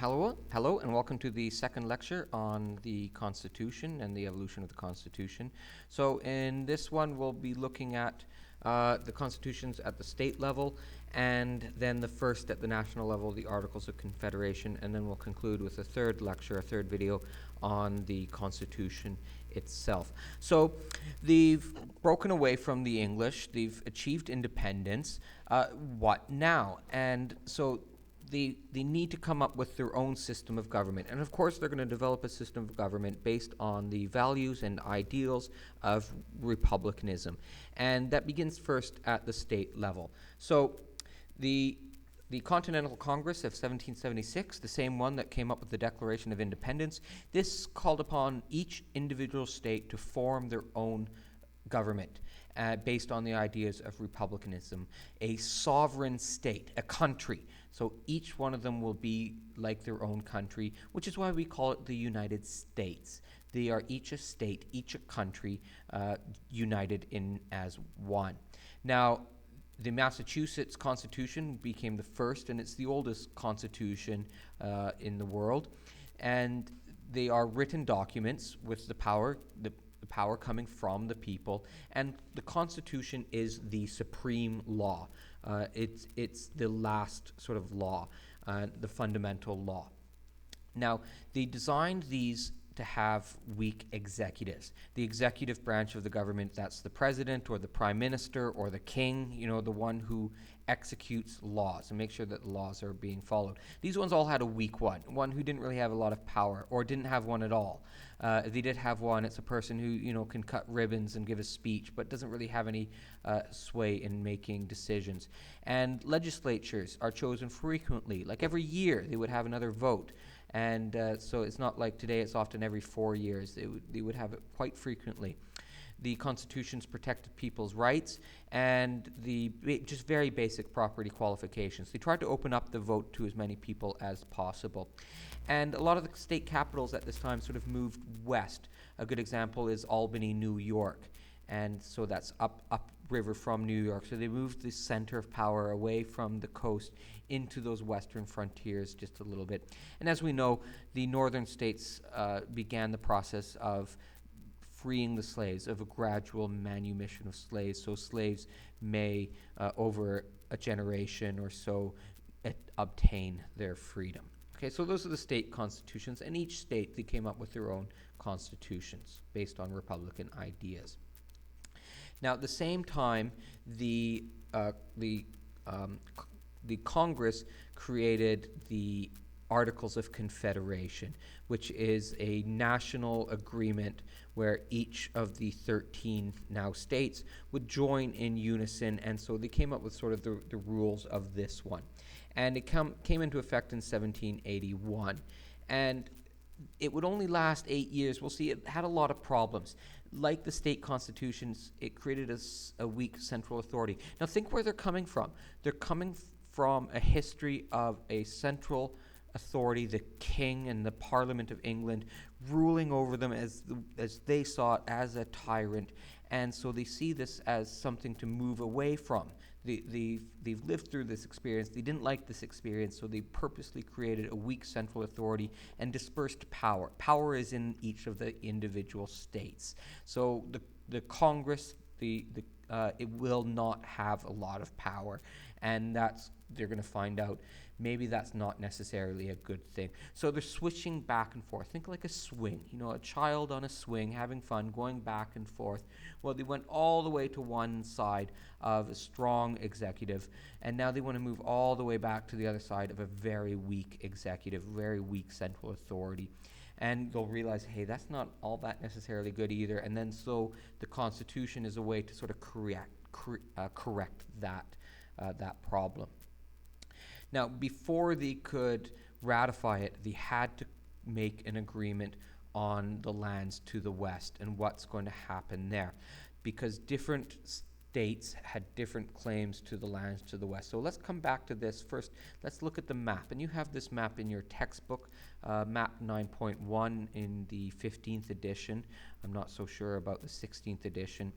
Hello, and welcome to the second lecture on the Constitution and the evolution of the Constitution. So, in this one, we'll be looking at the constitutions at the state level, and then the first at the national level, the Articles of Confederation, and then we'll conclude with a third lecture, a third video on the Constitution itself. So, they've broken away from the English, they've achieved independence. What now? And so they need to come up with their own system of government. And of course, they're going to develop a system of government based on the values and ideals of republicanism. And that begins first at the state level. So the Continental Congress of 1776, the same one that came up with the Declaration of Independence, this called upon each individual state to form their own government based on the ideas of republicanism, a sovereign state, a country. So each one of them will be like their own country, which is why we call it the United States. They are each a state, each a country, united in as one. Now, the Massachusetts Constitution became the first, and it's the oldest constitution in the world. And they are written documents with the power coming from the people, and the Constitution is the supreme law. It's the last sort of law, the fundamental law. Now, they designed these to have weak executives. The executive branch of the government, that's the president or the prime minister or the king, the one who executes laws and makes sure that the laws are being followed. These ones all had a weak one who didn't really have a lot of power or didn't have one at all. If they did have one, it's a person who can cut ribbons and give a speech, but doesn't really have any sway in making decisions. And legislatures are chosen frequently, like every year they would have another vote. And so it's not like today, it's often every 4 years. They would have it quite frequently. The constitutions protected people's rights and just very basic property qualifications. They tried to open up the vote to as many people as possible. And a lot of the state capitals at this time sort of moved west. A good example is Albany, New York. And so that's upriver from New York. So they moved the center of power away from the coast into those western frontiers just a little bit. And as we know, the northern states began the process of freeing the slaves, of a gradual manumission of slaves. So slaves may, over a generation or so, obtain their freedom. Okay, so those are the state constitutions, and each state, they came up with their own constitutions based on Republican ideas. Now, at the same time, the Congress created the Articles of Confederation, which is a national agreement where each of the 13 now states would join in unison, and so they came up with sort of the rules of this one. And it came into effect in 1781. And it would only last 8 years. We'll see it had a lot of problems. Like the state constitutions, it created a weak central authority. Now think where they're coming from. They're coming from a history of a central authority, the king and the Parliament of England, ruling over them as they saw it, as a tyrant. And so they see this as something to move away from. They've lived through this experience. They didn't like this experience, so they purposely created a weak central authority and dispersed power. Power is in each of the individual states. So the Congress, it will not have a lot of power, and they're going to find out maybe that's not necessarily a good thing. So they're switching back and forth. Think like a swing, a child on a swing having fun, going back and forth. Well, they went all the way to one side of a strong executive, and now they want to move all the way back to the other side of a very weak executive, very weak central authority. And they'll realize, hey, that's not all that necessarily good either. And then so the Constitution is a way to sort of correct that problem. Now, before they could ratify it, they had to make an agreement on the lands to the west and what's going to happen there, because different states had different claims to the lands to the west. So let's come back to this. First, let's look at the map. And you have this map in your textbook, map 9.1 in the 15th edition. I'm not so sure about the 16th edition.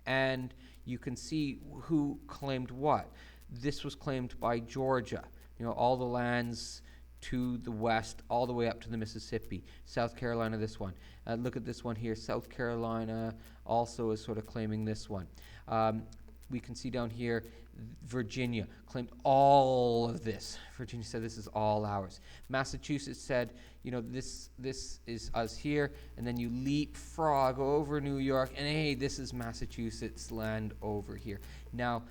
And you can see who claimed what. This was claimed by Georgia. All the lands to the west, all the way up to the Mississippi. South Carolina, this one. Look at this one here. South Carolina also is sort of claiming this one. We can see down here, Virginia claimed all of this. Virginia said this is all ours. Massachusetts said, this is us here, and then you leapfrog over New York, and hey, this is Massachusetts land over here. Now,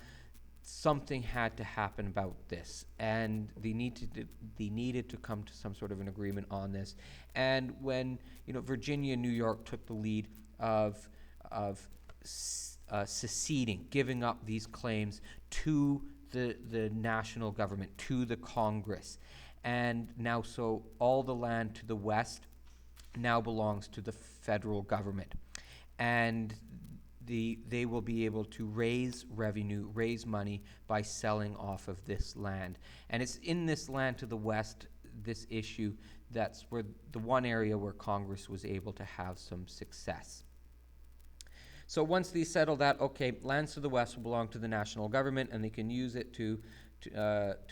something had to happen about this, and they needed to come to some sort of an agreement on this. And when Virginia and New York took the lead of seceding, giving up these claims to the national government, to the Congress, and now so all the land to the west now belongs to the federal government, and they will be able to raise revenue, raise money by selling off of this land. And it's in this land to the west, this issue, that's where the one area where Congress was able to have some success. So once they settled that, okay, lands to the west will belong to the national government, and they can use it to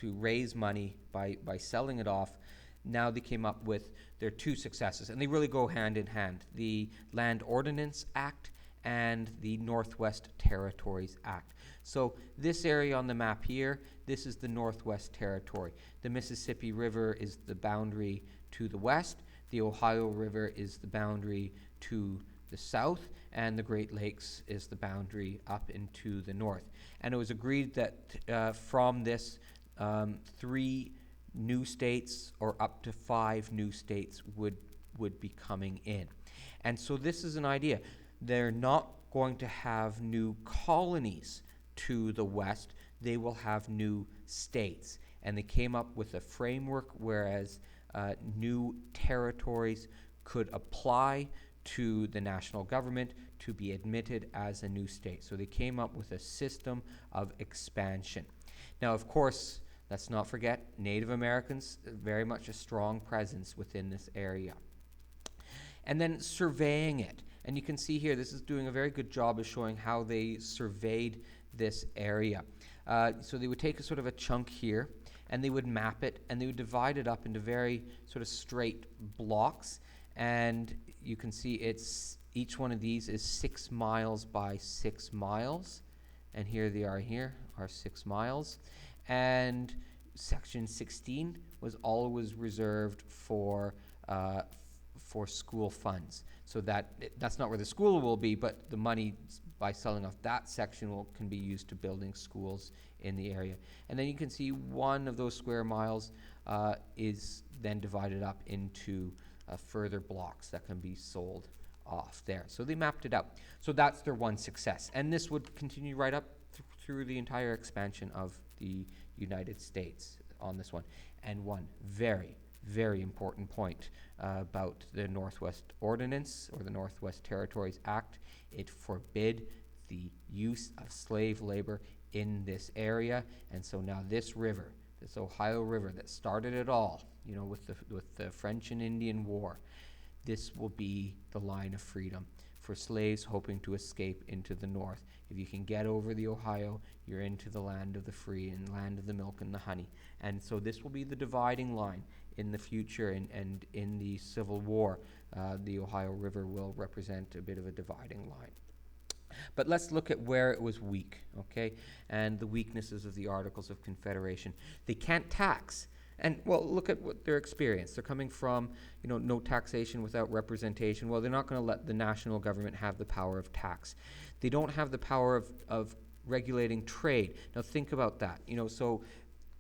raise money by selling it off. Now they came up with their two successes, and they really go hand in hand: the Land Ordinance Act and the Northwest Territories Act. So this area on the map here, this is the Northwest Territory. The Mississippi River is the boundary to the west, the Ohio River is the boundary to the south, and the Great Lakes is the boundary up into the north. And it was agreed that from this, 3 new states or up to 5 new states would be coming in. And so this is an idea. They're not going to have new colonies to the west. They will have new states. And they came up with a framework whereas new territories could apply to the national government to be admitted as a new state. So they came up with a system of expansion. Now, of course, let's not forget, Native Americans, very much a strong presence within this area. And then surveying it. And you can see here, this is doing a very good job of showing how they surveyed this area. So they would take a sort of a chunk here, and they would map it, and they would divide it up into very sort of straight blocks. And you can see each one of these is 6 miles by 6 miles. And here they are 6 miles. And section 16 was always reserved for school funds. So that's not where the school will be, but the money by selling off that section can be used to building schools in the area. And then you can see one of those square miles is then divided up into further blocks that can be sold off there. So they mapped it out. So that's their one success. And this would continue right up through the entire expansion of the United States on this one. And one very, very important point about the Northwest Ordinance or the Northwest Territories Act: it forbid the use of slave labor in this area. And so now this river, this Ohio River that started it all, with the French and Indian War, this will be the line of freedom for slaves hoping to escape into the north. If you can get over the Ohio, you're into the land of the free and land of the milk and the honey. And so this will be the dividing line in the future, and in the Civil War, the Ohio River will represent a bit of a dividing line. But let's look at where it was weak, okay, and the weaknesses of the Articles of Confederation. They can't tax. And, well, look at what their experience. They're coming from, no taxation without representation. Well, they're not going to let the national government have the power of tax. They don't have the power of regulating trade. Now, think about that. So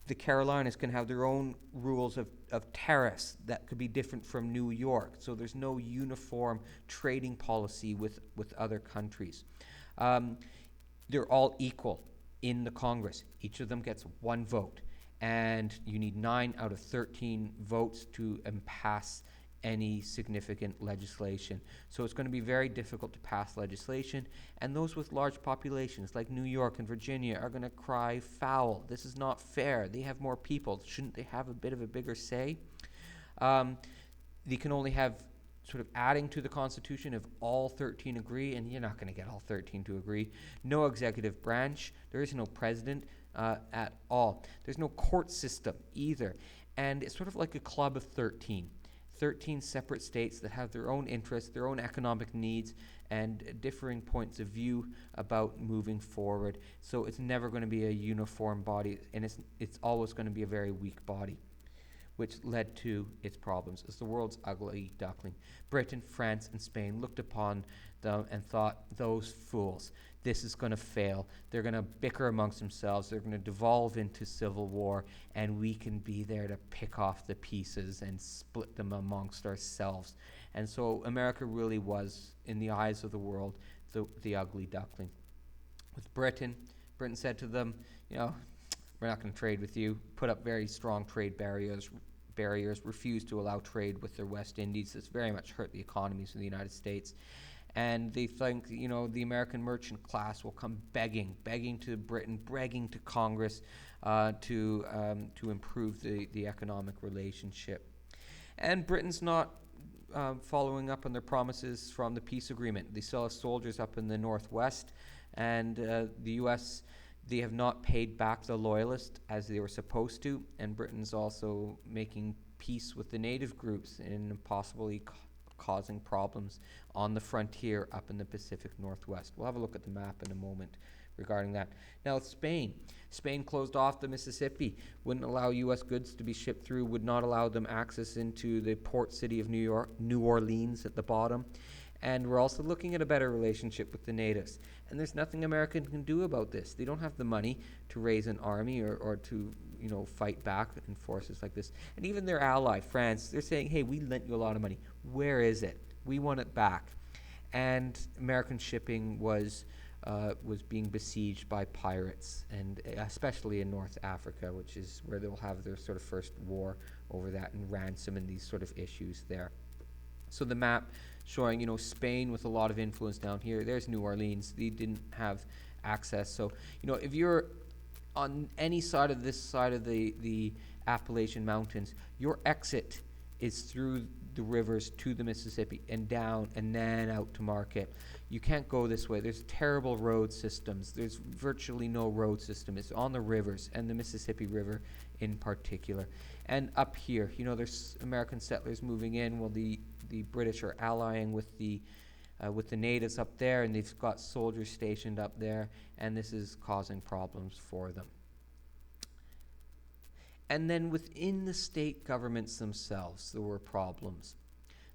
the Carolinas can have their own rules of tariffs that could be different from New York. So there's no uniform trading policy with other countries. They're all equal in the Congress. Each of them gets 1 vote. And you need 9 out of 13 votes to pass any significant legislation. So it's going to be very difficult to pass legislation, and those with large populations like New York and Virginia are going to cry foul. This is not fair. They have more people. Shouldn't they have a bit of a bigger say? They can only have sort of adding to the Constitution if all 13 agree, and you're not going to get all 13 to agree. No executive branch. There is no president at all. There's no court system either. And it's sort of like a club of 13. 13 separate states that have their own interests, their own economic needs, and differing points of view about moving forward. So it's never going to be a uniform body, and it's always going to be a very weak body, which led to its problems. It's the world's ugly duckling. Britain, France, and Spain looked upon them and thought, those fools, this is going to fail. They're going to bicker amongst themselves. They're going to devolve into civil war, and we can be there to pick off the pieces and split them amongst ourselves. And so America really was, in the eyes of the world, the ugly duckling. With Britain said to them, we're not going to trade with you, put up very strong trade barriers, refused to allow trade with the West Indies. That's very much hurt the economies of the United States. And they think, the American merchant class will come begging to Britain, begging to Congress to improve the economic relationship. And Britain's not following up on their promises from the peace agreement. They still have soldiers up in the Northwest, and the U.S., they have not paid back the loyalists as they were supposed to, and Britain's also making peace with the native groups and possibly causing problems on the frontier up in the Pacific Northwest. We'll have a look at the map in a moment regarding that. Now, Spain closed off the Mississippi, wouldn't allow U.S. goods to be shipped through, would not allow them access into the port city of New Orleans at the bottom. And we're also looking at a better relationship with the natives. And there's nothing America can do about this. They don't have the money to raise an army or to fight back in forces like this. And even their ally, France, they're saying, hey, we lent you a lot of money. Where is it? We want it back. And American shipping was being besieged by pirates, and especially in North Africa, which is where they'll have their sort of first war over that and ransom and these sort of issues there. So the map showing, Spain with a lot of influence down here. There's New Orleans. They didn't have access. So, if you're on any side of this side of the Appalachian Mountains, your exit is through the rivers to the Mississippi and down and then out to market. You can't go this way. There's terrible road systems. There's virtually no road system. It's on the rivers, and the Mississippi River in particular. And up here, there's American settlers moving in. Well, the British are allying with the natives up there, and they've got soldiers stationed up there, and this is causing problems for them. And then within the state governments themselves, there were problems.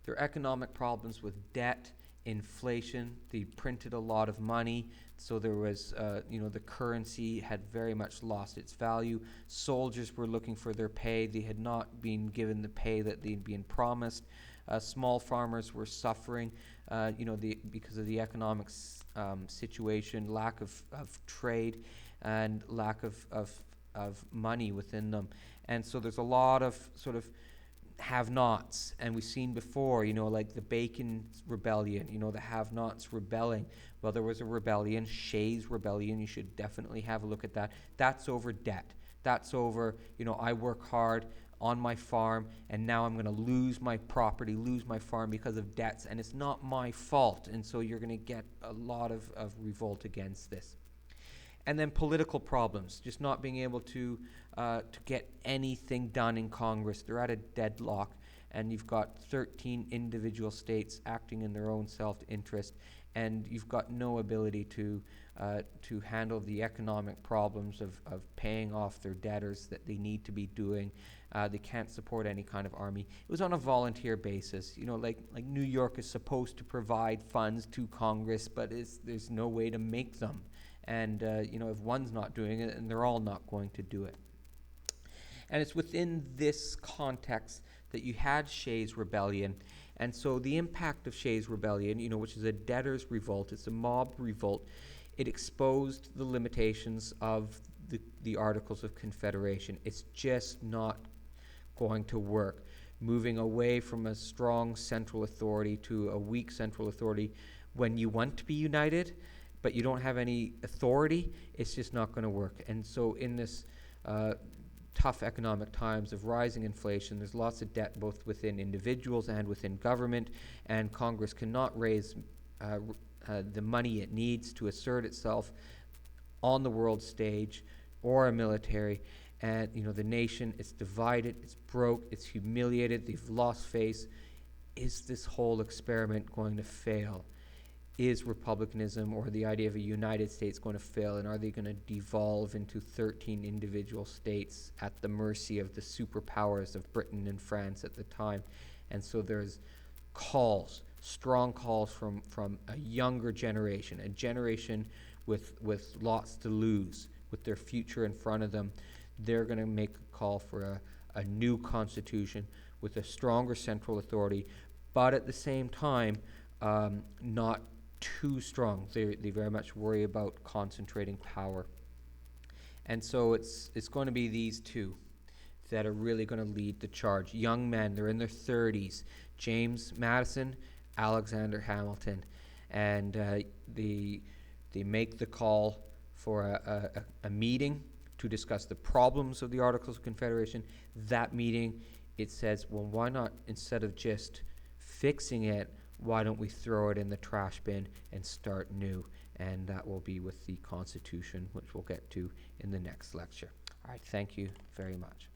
There are economic problems with debt, inflation. They printed a lot of money, so there was, the currency had very much lost its value. Soldiers were looking for their pay. They had not been given the pay that they'd been promised. Small farmers were suffering, because of the economic situation, lack of trade, and lack of money within them. And so there's a lot of sort of have-nots, and we've seen before, like the Bacon Rebellion, the have-nots rebelling. Well, there was a rebellion, Shays Rebellion. You should definitely have a look at that. That's over debt. That's over, I work hard on my farm, and now I'm going to lose my property, lose my farm because of debts, and it's not my fault. And so you're going to get a lot of revolt against this. And then political problems, just not being able to get anything done in Congress. They're at a deadlock, and you've got 13 individual states acting in their own self-interest, and you've got no ability to handle the economic problems of paying off their debtors that they need to be doing. They can't support any kind of army. It was on a volunteer basis. Like New York is supposed to provide funds to Congress, but there's no way to make them. And, if one's not doing it, and they're all not going to do it. And it's within this context that you had Shays Rebellion. And so the impact of Shays Rebellion, which is a debtors' revolt, it's a mob revolt, it exposed the limitations of the Articles of Confederation. It's just not going to work. Moving away from a strong central authority to a weak central authority when you want to be united, but you don't have any authority, it's just not going to work. And so in this tough economic times of rising inflation, there's lots of debt both within individuals and within government, and Congress cannot raise the money it needs to assert itself on the world stage or a military. and the nation, it's divided, it's broke, it's humiliated, they've lost face. Is this whole experiment going to fail? Is republicanism or the idea of a United States going to fail, and are they going to devolve into 13 individual states at the mercy of the superpowers of Britain and France at the time? And so there's strong calls from a younger generation, a generation with lots to lose, with their future in front of them. They're going to make a call for a new constitution with a stronger central authority, but at the same time, not too strong. They very much worry about concentrating power. And so it's going to be these two that are really going to lead the charge. Young men, they're in their 30s. James Madison, Alexander Hamilton. And they make the call for a meeting to discuss the problems of the Articles of Confederation. That meeting, it says, well, why not, instead of just fixing it, why don't we throw it in the trash bin and start new? And that will be with the Constitution, which we'll get to in the next lecture. All right, thank you very much.